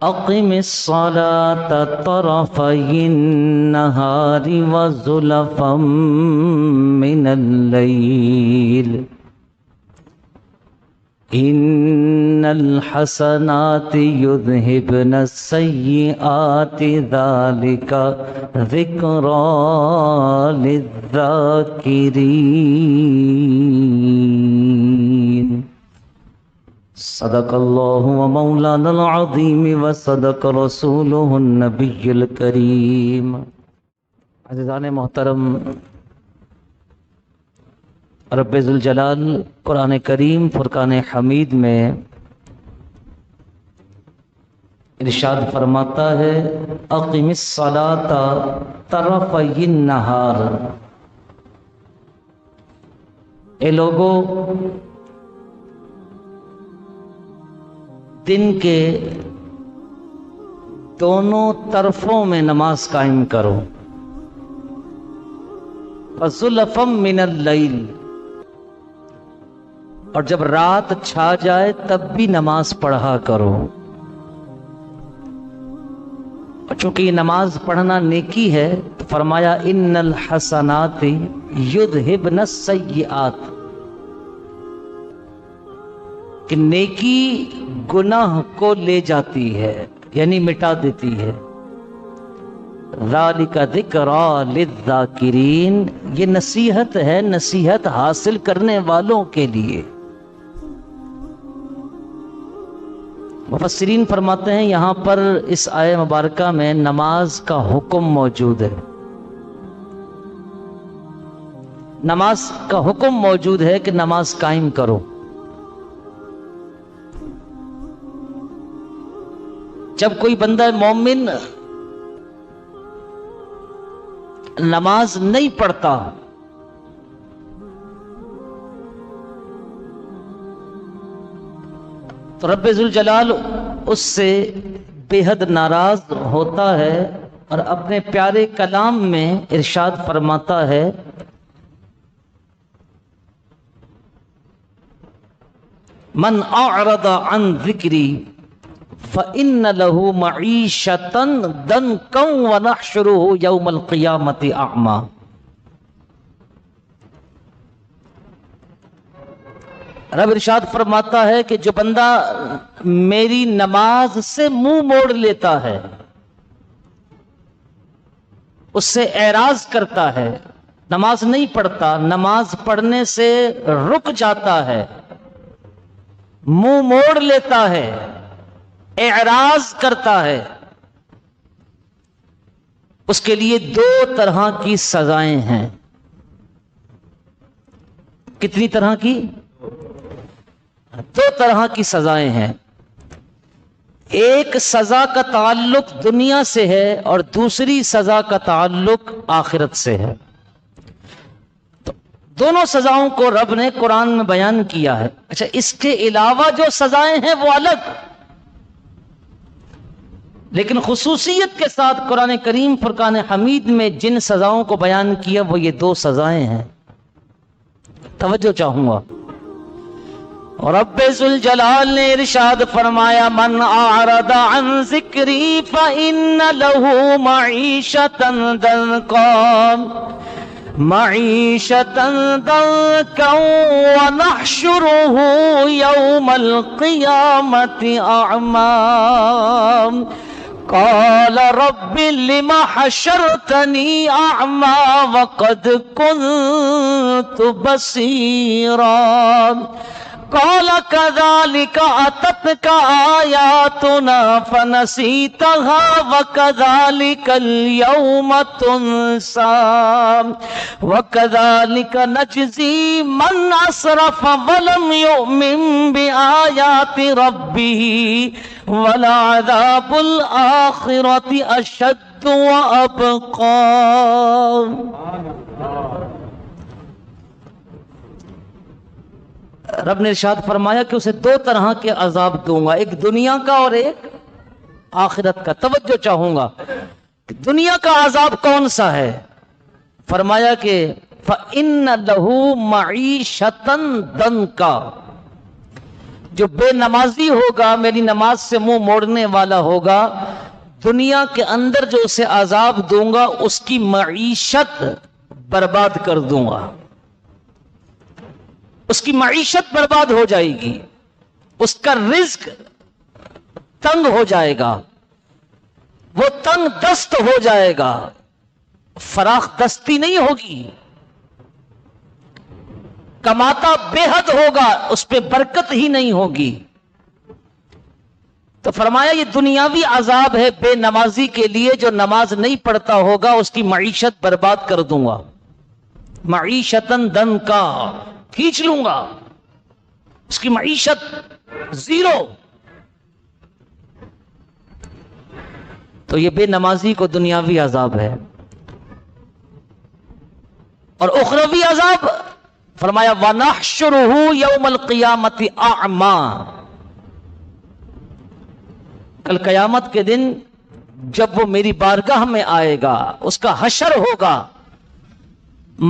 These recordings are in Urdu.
اقم الصلاة طرفي النهار وزلفا من الليل ان الحسنات يذهبن السيئات ذلك ذكرى للذاكرين صدق اللہ و مولانا العظیم و صدق رسولہ النبی الکریم۔ عزیزان محترم، رب ذوالجلال قرآن کریم فرقان حمید میں ارشاد فرماتا ہے اقم الصلاۃ طرفی النہار، اے لوگو دن کے دونوں طرفوں میں نماز قائم کرو، وَزُلَفًا مِّنَ اللَّيْلِ، اور جب رات چھا جائے تب بھی نماز پڑھا کرو۔ اور چونکہ یہ نماز پڑھنا نیکی ہے تو فرمایا ان الحسنات یذہبن السیئات، کہ نیکی گناہ کو لے جاتی ہے، یعنی مٹا دیتی ہے۔ ذالک ذکریٰ للذاکرین، یہ نصیحت ہے نصیحت حاصل کرنے والوں کے لیے۔ مفسرین فرماتے ہیں یہاں پر اس آیہ مبارکہ میں نماز کا حکم موجود ہے، نماز کا حکم موجود ہے کہ نماز قائم کرو۔ جب کوئی بندہ مومن نماز نہیں پڑھتا تو رب ذوالجلال اس سے بے حد ناراض ہوتا ہے اور اپنے پیارے کلام میں ارشاد فرماتا ہے من اعرض عن ذکری فَإِنَّ لَهُ مَعِيشَةً ضَنكًا وَنَحْشُرُهُ يَوْمَ الْقِيَامَةِ أَعْمَى۔ رب ارشاد فرماتا ہے کہ جو بندہ میری نماز سے منہ موڑ لیتا ہے، اس سے اعراض کرتا ہے، نماز نہیں پڑھتا، نماز پڑھنے سے رک جاتا ہے، منہ موڑ لیتا ہے، اعراض کرتا ہے، اس کے لیے دو طرح کی سزائیں ہیں۔ کتنی طرح کی؟ دو طرح کی سزائیں ہیں۔ ایک سزا کا تعلق دنیا سے ہے اور دوسری سزا کا تعلق آخرت سے ہے۔ تو دونوں سزاؤں کو رب نے قرآن میں بیان کیا ہے۔ اچھا، اس کے علاوہ جو سزائیں ہیں وہ الگ، لیکن خصوصیت کے ساتھ قرآن کریم فرقان حمید میں جن سزاؤں کو بیان کیا وہ یہ دو سزائیں ہیں۔ توجہ چاہوں گا۔ رب ذوالجلال نے ارشاد فرمایا من اعرض عن ذکری فإن له معیشة ضنکا ونحشره یوم القیامة اعمی قال رب لم حشرتنی اعمی وقد كنت بصیرا قال كذلك أتتك آياتنا فنسيتها وكذلك اليوم تنسى وكذلك نجزي من أسرف ولم يؤمن بآيات ربه ولعذاب الآخرة أشد وأبقى۔ رب نے ارشاد فرمایا کہ اسے دو طرح کے عذاب دوں گا، ایک دنیا کا اور ایک آخرت کا۔ توجہ چاہوں گا کہ دنیا کا عذاب کون سا ہے؟ فرمایا کہ فَإِنَّ لَهُ مَعِيشَةً ضَنكًا، جو بے نمازی ہوگا، میری نماز سے منہ موڑنے والا ہوگا، دنیا کے اندر جو اسے عذاب دوں گا اس کی معیشت برباد کر دوں گا، اس کی معیشت برباد ہو جائے گی، اس کا رزق تنگ ہو جائے گا، وہ تنگ دست ہو جائے گا، فراخ دستی نہیں ہوگی، کماتا بے حد ہوگا، اس پہ برکت ہی نہیں ہوگی۔ تو فرمایا یہ دنیاوی عذاب ہے بے نمازی کے لیے، جو نماز نہیں پڑھتا ہوگا اس کی معیشت برباد کر دوں گا، معیشتاً دن کا کھینچ لوں گا، اس کی معیشت زیرو۔ تو یہ بے نمازی کو دنیاوی عذاب ہے۔ اور اخروی عذاب فرمایا وَنَحْشُرُهُ يَوْمَ الْقِيَامَةِ أَعْمَى، کل قیامت کے دن جب وہ میری بارگاہ میں آئے گا، اس کا حشر ہوگا،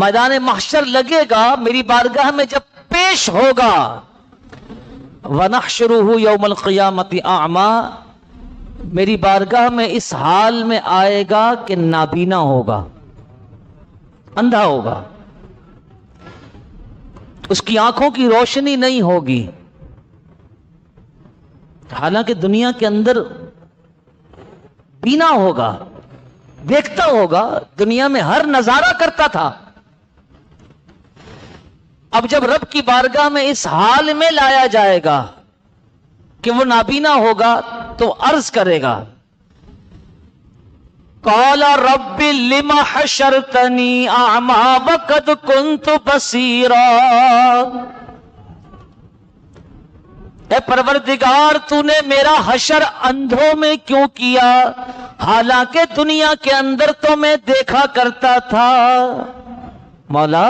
میدان محشر لگے گا، میری بارگاہ میں جب پیش ہوگا، وَنَحْشُرُهُ يَوْمَ الْقِيَامَةِ أَعْمَى، میری بارگاہ میں اس حال میں آئے گا کہ نابینا ہوگا، اندھا ہوگا، اس کی آنکھوں کی روشنی نہیں ہوگی، حالانکہ دنیا کے اندر بینا ہوگا، دیکھتا ہوگا، دنیا میں ہر نظارہ کرتا تھا۔ اب جب رب کی بارگاہ میں اس حال میں لایا جائے گا کہ وہ نابینا ہوگا تو عرض کرے گا قال رب لم حشرتنی اعمی وقد كنت بصیرا، اے پروردگار تو نے میرا حشر اندھوں میں کیوں کیا، حالانکہ دنیا کے اندر تو میں دیکھا کرتا تھا۔ مولا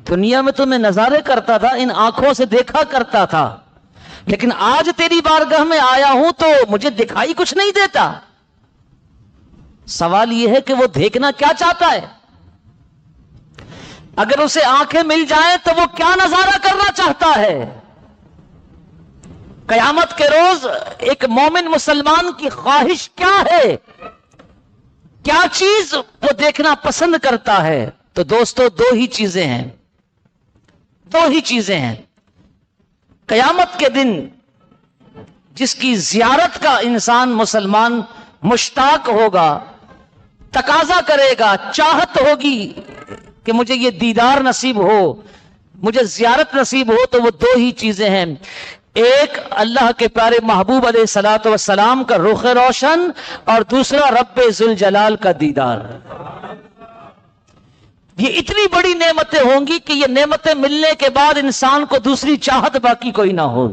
دنیا میں تو میں نظارے کرتا تھا، ان آنکھوں سے دیکھا کرتا تھا، لیکن آج تیری بارگاہ میں آیا ہوں تو مجھے دکھائی کچھ نہیں دیتا۔ سوال یہ ہے کہ وہ دیکھنا کیا چاہتا ہے؟ اگر اسے آنکھیں مل جائیں تو وہ کیا نظارہ کرنا چاہتا ہے؟ قیامت کے روز ایک مومن مسلمان کی خواہش کیا ہے؟ کیا چیز وہ دیکھنا پسند کرتا ہے؟ تو دوستو دو ہی چیزیں ہیں، دو ہی چیزیں ہیں۔ قیامت کے دن جس کی زیارت کا انسان مسلمان مشتاق ہوگا، تقاضا کرے گا، چاہت ہوگی کہ مجھے یہ دیدار نصیب ہو، مجھے زیارت نصیب ہو، تو وہ دو ہی چیزیں ہیں، ایک اللہ کے پیارے محبوب علیہ الصلوۃ والسلام کا رخ روشن، اور دوسرا رب ذوالجلال کا دیدار۔ یہ اتنی بڑی نعمتیں ہوں گی کہ یہ نعمتیں ملنے کے بعد انسان کو دوسری چاہت باقی کوئی نہ ہو،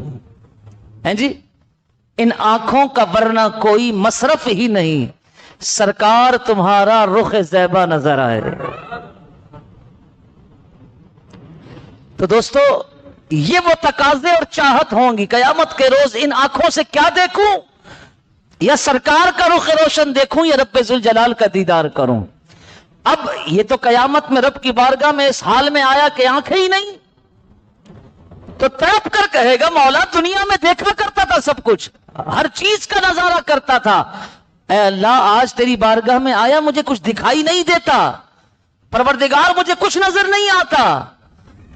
ہیں جی؟ ان آنکھوں کا ورنہ کوئی مصرف ہی نہیں، سرکار تمہارا رخ زیبا نظر آئے۔ تو دوستو یہ وہ تقاضے اور چاہت ہوں گی قیامت کے روز، ان آنکھوں سے کیا دیکھوں؟ یا سرکار کا رخ روشن دیکھوں، یا رب ذوالجلال کا دیدار کروں؟ اب یہ تو قیامت میں رب کی بارگاہ میں اس حال میں آیا کہ آنکھیں ہی نہیں، تو تڑپ کر کہے گا مولا دنیا میں دیکھا کرتا تھا، سب کچھ ہر چیز کا نظارہ کرتا تھا، اے اللہ آج تیری بارگاہ میں آیا مجھے کچھ دکھائی نہیں دیتا، پروردگار مجھے کچھ نظر نہیں آتا۔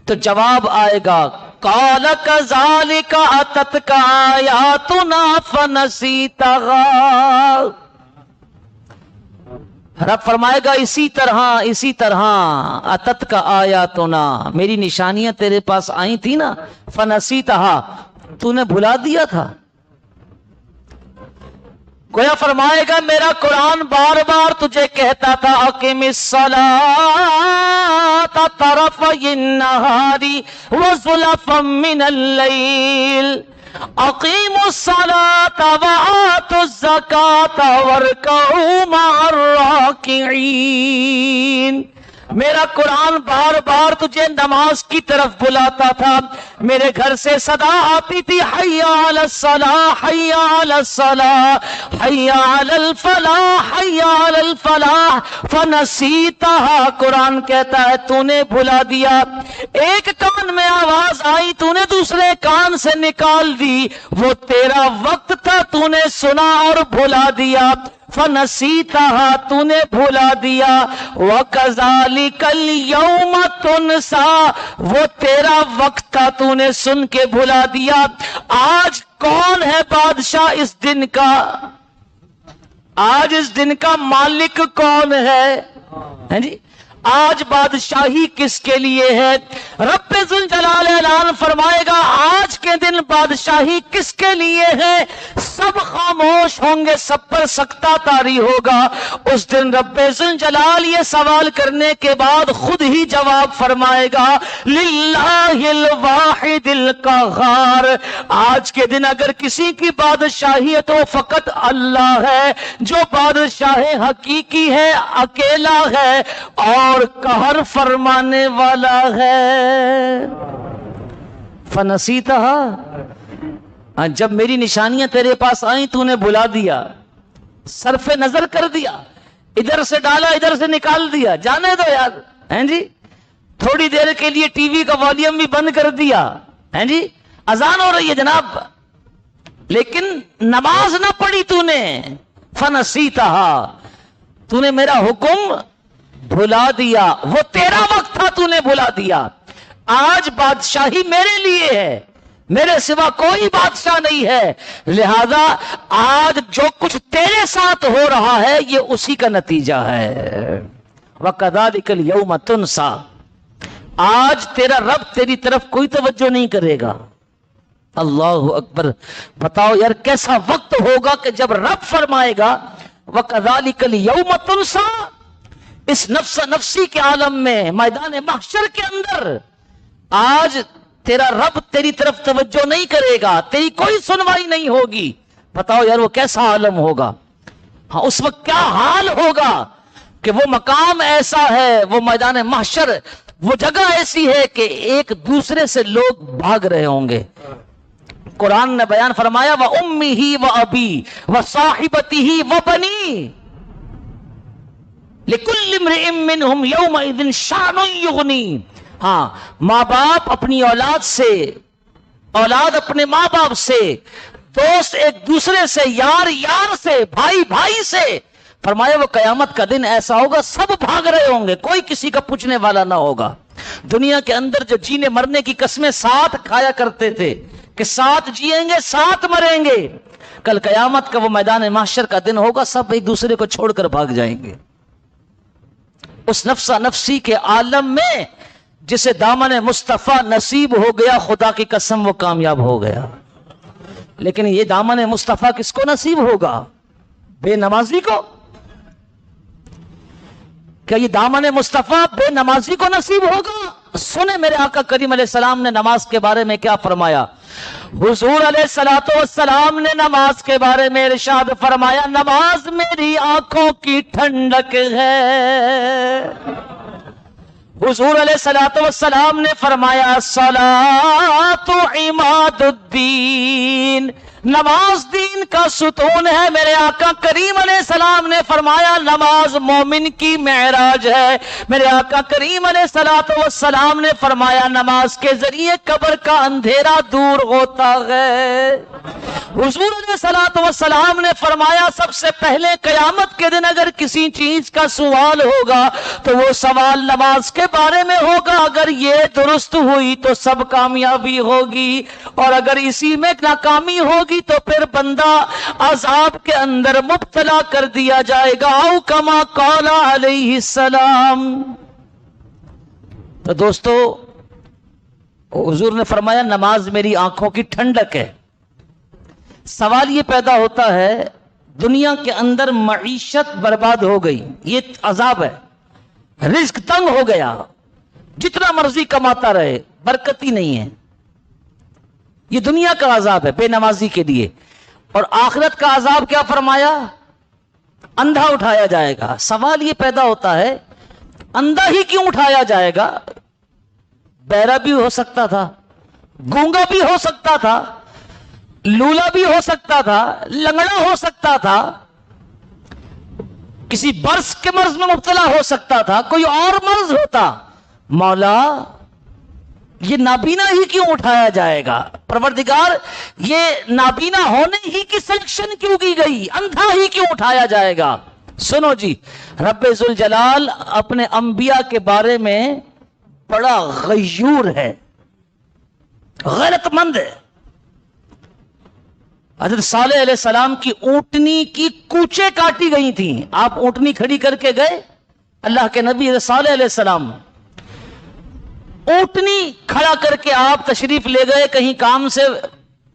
تو جواب آئے گا قال كذلك اتتك آیاتنا فنسیتها، رب فرمائے گا اسی طرح اتتك آیاتنا، میری نشانیاں تیرے پاس آئی تھی نا، فنسیتها، تو نے بھلا دیا تھا۔ گویا فرمائے گا میرا قرآن بار بار تجھے کہتا تھا اقم الصلاۃ طرفی النہار وزلفا من اللیل، اقیموا الصلاۃ وآتوا الزکاۃ وارکعوا مع الراکعین۔ میرا قرآن بار بار تجھے نماز کی طرف بلاتا تھا، میرے گھر سے صدا آتی تھی حی علی الصلاۃ، حی علی الصلاۃ، حی علی الفلاح، حی علی الفلاح فنسیتہا، قرآن کہتا ہے تو نے بھلا دیا، ایک کان میں آواز آئی تو نے دوسرے کان سے نکال دی، وہ تیرا وقت تھا تو نے سنا اور بھلا دیا، فنسیتہا تو نے بھلا دیا، وَكَذَلِكَ الْيَوْمَ تُنْسَى، وہ تیرا وقت تھا تو نے سن کے بھلا دیا۔ آج کون ہے بادشاہ اس دن کا؟ آج اس دن کا مالک کون ہے جی؟ آج بادشاہی کس کے لیے ہے؟ رب ذوالجلال اعلان فرمائے گا آج کے دن بادشاہی کس کے لیے ہے؟ سب خاموش ہوں گے، سب پر سکتہ طاری ہوگا۔ اس دن رب ذوالجلال یہ سوال کرنے کے بعد خود ہی جواب فرمائے گا، للہ الواحد القہار، آج کے دن اگر کسی کی بادشاہی ہے تو فقط اللہ ہے جو بادشاہ حقیقی ہے، اکیلا ہے اور قہر فرمانے والا ہے۔ فنسیتہا، جب میری نشانیاں تیرے پاس آئیں تو نے بھلا دیا، صرف نظر کر دیا، ادھر سے ڈالا ادھر سے نکال دیا، جانے دو یار، ہیں جی؟ تھوڑی دیر کے لیے ٹی وی کا والیوم بھی بند کر دیا، ہیں جی؟ اذان ہو رہی ہے جناب، لیکن نماز نہ پڑھی تو نے، فنسیتہا، تو نے میرا حکم بھلا دیا، وہ تیرا وقت تھا تو نے بھلا دیا۔ آج بادشاہی میرے لیے ہے، میرے سوا کوئی بادشاہ نہیں ہے، لہذا آج جو کچھ تیرے ساتھ ہو رہا ہے یہ اسی کا نتیجہ ہے۔ وَكَذَلِكَ الْيَوْمَ تُنْسَى، آج تیرا رب تیری طرف کوئی توجہ نہیں کرے گا۔ اللہ اکبر، بتاؤ یار کیسا وقت ہوگا کہ جب رب فرمائے گا وَكَذَلِكَ الْيَوْمَ تُنْسَى، اس نفس نفسی کے عالم میں، میدان محشر کے اندر آج تیرا رب تیری طرف توجہ نہیں کرے گا، تیری کوئی سنوائی نہیں ہوگی۔ بتاؤ یار وہ کیسا عالم ہوگا؟ ہاں اس وقت کیا حال ہوگا کہ وہ مقام ایسا ہے، وہ میدان محشر، وہ جگہ ایسی ہے کہ ایک دوسرے سے لوگ بھاگ رہے ہوں گے۔ قرآن نے بیان فرمایا وَأُمِّهِ وَأَبِي وَصَاحِبَتِهِ وَبَنِيهِ لِكُلِّ امْرِئٍ مِّنْهُمْ يَوْمَئِذٍ شَأْنٌ يُغْنِيهِ، ہاں ماں باپ اپنی اولاد سے، اولاد اپنے ماں باپ سے، دوست ایک دوسرے سے، یار یار سے، بھائی بھائی سے، فرمایا وہ قیامت کا دن ایسا ہوگا سب بھاگ رہے ہوں گے، کوئی کسی کا پوچھنے والا نہ ہوگا۔ دنیا کے اندر جو جینے مرنے کی قسمیں ساتھ کھایا کرتے تھے کہ ساتھ جیئیں گے ساتھ مریں گے، کل قیامت کا وہ میدان محشر کا دن ہوگا، سب ایک دوسرے کو چھوڑ کر بھاگ جائیں گے۔ اس نفسا نفسی کے عالم میں جسے دامن مصطفیٰ نصیب ہو گیا، خدا کی قسم وہ کامیاب ہو گیا۔ لیکن یہ دامن مصطفیٰ کس کو نصیب ہوگا؟ بے نمازی کو؟ کیا یہ دامن مصطفیٰ بے نمازی کو نصیب ہوگا؟ سنیں میرے آقا کریم علیہ السلام نے نماز کے بارے میں کیا فرمایا۔ حضور علیہ السلام نے نماز کے بارے میں ارشاد فرمایا، نماز میری آنکھوں کی ٹھنڈک ہے۔ حضور علیہ السلام نے فرمایا الصلاۃ عماد الدین، نماز دین کا ستون ہے۔ میرے آقا کریم علیہ السلام نے فرمایا نماز مومن کی معراج ہے۔ میرے آقا کریم علیہ السلام نے فرمایا نماز کے ذریعے قبر کا اندھیرا دور ہوتا ہے۔ حضور علیہ السلام نے فرمایا سب سے پہلے قیامت کے دن اگر کسی چیز کا سوال ہوگا تو وہ سوال نماز کے بارے میں ہوگا، اگر یہ درست ہوئی تو سب کامیابی ہوگی، اور اگر اسی میں ناکامی ہوگی تو پھر بندہ عذاب کے اندر مبتلا کر دیا جائے گا، او کما قال علیہ السلام۔ تو دوستو حضور نے فرمایا نماز میری آنکھوں کی ٹھنڈک ہے۔ سوال یہ پیدا ہوتا ہے دنیا کے اندر معیشت برباد ہو گئی، یہ عذاب ہے، رزق تنگ ہو گیا، جتنا مرضی کماتا رہے برکت ہی نہیں ہے، یہ دنیا کا عذاب ہے بے نمازی کے لیے۔ اور آخرت کا عذاب کیا فرمایا؟ اندھا اٹھایا جائے گا۔ سوال یہ پیدا ہوتا ہے اندھا ہی کیوں اٹھایا جائے گا؟ بہرا بھی ہو سکتا تھا، گونگا بھی ہو سکتا تھا، لولا بھی ہو سکتا تھا، لنگڑا ہو سکتا تھا، کسی برس کے مرض میں مبتلا ہو سکتا تھا، کوئی اور مرض ہوتا، مولا یہ نابینا ہی کیوں اٹھایا جائے گا؟ پروردگار یہ نابینا ہونے ہی کی سلیکشن کیوں کی گئی؟ اندھا ہی کیوں اٹھایا جائے گا؟ سنو جی، رب ذوالجلال اپنے انبیاء کے بارے میں بڑا غیور ہے، غیرت مند ہے۔ حضرت صالح علیہ السلام کی اونٹنی کی کوچے کاٹی گئی تھیں، آپ اونٹنی کھڑی کر کے گئے، اللہ کے نبی حضرت صالح علیہ السلام اونٹنی کھڑا کر کے آپ تشریف لے گئے کہیں کام سے،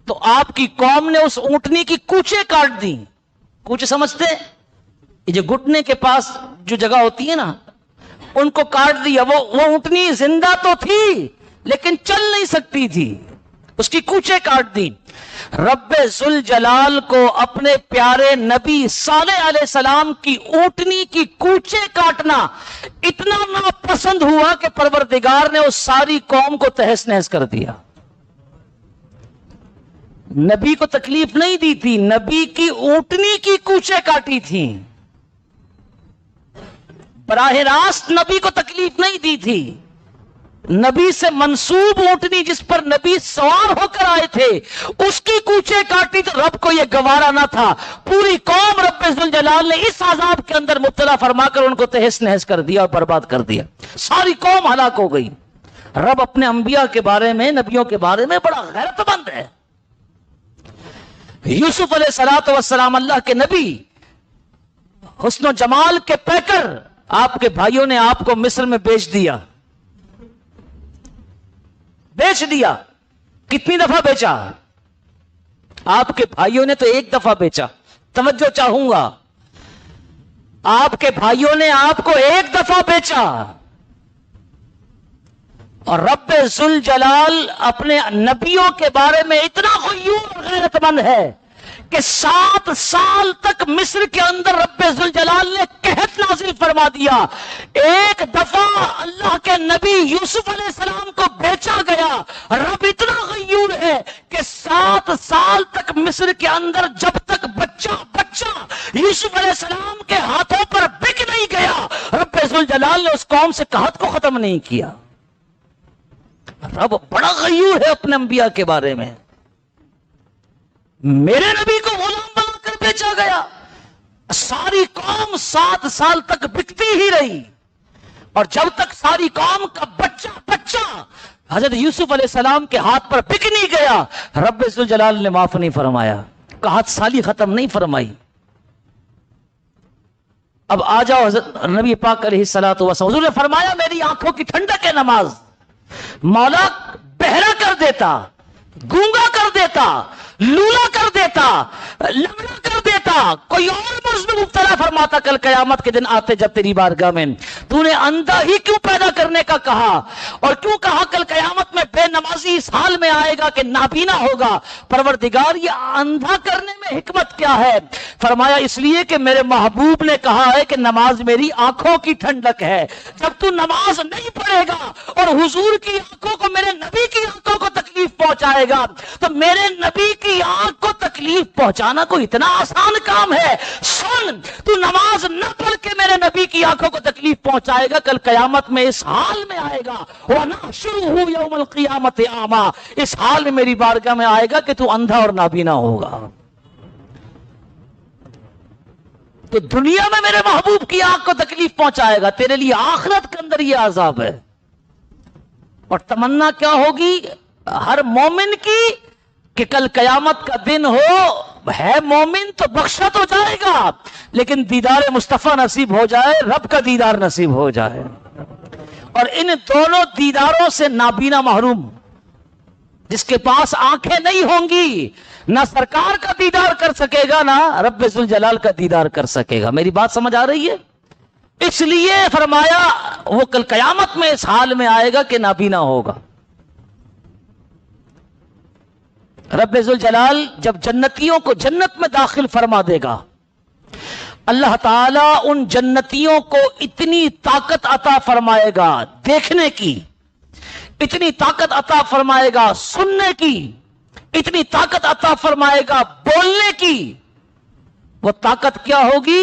تو آپ کی قوم نے اس اونٹنی کی کوچے کاٹ دی۔ کوچے سمجھتے ہیں؟ یہ جو گھٹنے کے پاس جو جگہ ہوتی ہے نا، ان کو کاٹ دیا۔ وہ اونٹنی زندہ تو تھی لیکن چل نہیں سکتی تھی، اس کی کوچے کاٹ دی۔ رب ذوالجلال کو اپنے پیارے نبی صالح علیہ السلام کی اونٹنی کی کوچے کاٹنا اتنا ناپسند ہوا کہ پروردگار نے اس ساری قوم کو تہس نہس کر دیا۔ نبی کو تکلیف نہیں دی تھی، نبی کی اونٹنی کی کوچے کاٹی تھی، براہ راست نبی کو تکلیف نہیں دی تھی۔ نبی سے منسوب اونٹنی جس پر نبی سوار ہو کر آئے تھے اس کی کوچے کاٹی، تو رب کو یہ گوارا نہ تھا، پوری قوم رب ذوالجلال نے اس عذاب کے اندر مبتلا فرما کر ان کو تہس نہس کر دیا اور برباد کر دیا، ساری قوم ہلاک ہو گئی۔ رب اپنے انبیاء کے بارے میں، نبیوں کے بارے میں بڑا غیرت مند ہے۔ یوسف علیہ الصلوۃ والسلام اللہ کے نبی، حسن و جمال کے پیکر، آپ کے بھائیوں نے آپ کو مصر میں بیچ دیا۔ کتنی دفعہ بیچا؟ آپ کے بھائیوں نے تو ایک دفعہ بیچا۔ توجہ چاہوں گا، آپ کے بھائیوں نے آپ کو ایک دفعہ بیچا، اور رب ذوالجلال اپنے نبیوں کے بارے میں اتنا غیور اور غیرت مند ہے کہ 7 سال تک مصر کے اندر رب ذوالجلال نے قحط نازل فرما دیا۔ ایک دفعہ اللہ کے نبی یوسف علیہ السلام کو بیچا گیا۔ رب اتنا غیور ہے کہ 7 سال تک مصر کے اندر جب تک بچہ یوسف علیہ السلام کے ہاتھوں پر بک نہیں گیا، رب ذوالجلال نے اس قوم سے قحط کو ختم نہیں کیا۔ رب بڑا غیور ہے اپنے انبیاء کے بارے میں۔ میرے نبی کو غلام بنا کر بیچا گیا، ساری قوم 7 سال تک بکتی ہی رہی، اور جب تک ساری قوم کا بچہ حضرت یوسف علیہ السلام کے ہاتھ پر بک نہیں گیا، رب ذوالجلال نے معاف نہیں فرمایا، قحط سالی ختم نہیں فرمائی۔ اب آ جاؤ حضرت نبی پاک علیہ الصلوۃ والسلام، حضور نے فرمایا میری آنکھوں کی ٹھنڈک ہے نماز۔ مولا بہرا کر دیتا، گونگا کر دیتا، لولا کر دیتا، لنگڑا کر دیتا، کوئی اور مرض میں مبتلا فرماتا، کل قیامت کے دن آتے جب تیری بارگاہ میں تو نے اندھا ہی کیوں پیدا کرنے کا کہا، اور کیوں کہا کل قیامت میں بے نمازی اس حال میں آئے گا کہ نابینا ہوگا؟ پروردگار یہ اندھا کرنے میں حکمت کیا ہے؟ فرمایا اس لیے کہ میرے محبوب نے کہا ہے کہ نماز میری آنکھوں کی ٹھنڈک ہے۔ جب تو نماز نہیں پڑھے گا اور حضور کی آنکھوں کو، میرے نبی کی آنکھوں کو تکلیف پہنچائے گا، تو میرے نبی کی آنکھ کو تکلیف پہنچانا کوئی اتنا آسان کام ہے؟ سن، تو نماز نہ پڑھ کے میرے نبی کی آنکھوں کو تکلیف پہنچائے گا، کل قیامت میں اس حال میں آئے گا، وَنَحْشُرُهُ يَوْمَ الْقِيَامَةِ أَعْمَىٰ، اس حال میں میری بارگاہ میں آئے گا کہ تو اندھا اور نابینا ہوگا۔ تو دنیا میں میرے محبوب کی آنکھ کو تکلیف پہنچائے گا، تیرے لیے آخرت کے اندر یہ عذاب ہے۔ اور تمنا کیا ہوگی ہر مومن کی کہ کل قیامت کا دن ہو، ہے مومن تو بخشا تو جائے گا، لیکن دیدار مصطفیٰ نصیب ہو جائے، رب کا دیدار نصیب ہو جائے، اور ان دونوں دیداروں سے نابینا محروم، جس کے پاس آنکھیں نہیں ہوں گی، نہ سرکار کا دیدار کر سکے گا، نہ رب ذوالجلال کا دیدار کر سکے گا۔ میری بات سمجھ آ رہی ہے؟ اس لیے فرمایا وہ کل قیامت میں اس حال میں آئے گا کہ نابینا ہوگا۔ رب ذوالجلال جب جنتیوں کو جنت میں داخل فرما دے گا، اللہ تعالیٰ ان جنتیوں کو اتنی طاقت عطا فرمائے گا دیکھنے کی، اتنی طاقت عطا فرمائے گا سننے کی، اتنی طاقت عطا فرمائے گا بولنے کی۔ وہ طاقت کیا ہوگی؟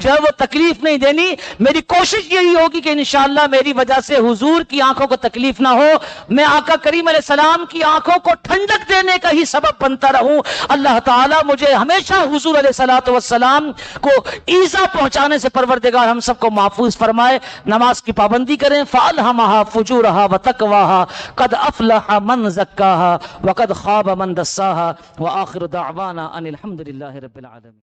جو ہے وہ تکلیف نہیں دینی. میری کوشش یہی ہوگی کہ انشاءاللہ میری وجہ سے حضور کی آنکھوں کو تکلیف نہ ہو, میں آقا کریم علیہ السلام کی آنکھوں کو ٹھنڈک دینے کا ہی سبب بنتا رہوں. اللہ تعالیٰ مجھے ہمیشہ حضور علیہ الصلوۃ والسلام کو ایذا پہنچانے سے پروردگار ہم سب کو محفوظ فرمائے. نماز کی پابندی کریں. فَأَلْهَمَهَا فُجُورَهَا وَتَقْوَاهَا قَدْ أَفْلَحَ مَنْ زَكَّاهَا وَقَدْ خَابَ مَنْ دَسَّاهَا. وَآخِرُ دَعْوَانَا أَنِ الْحَمْدُ لِلَّهِ رَبِّ الْعَالَمِينَ.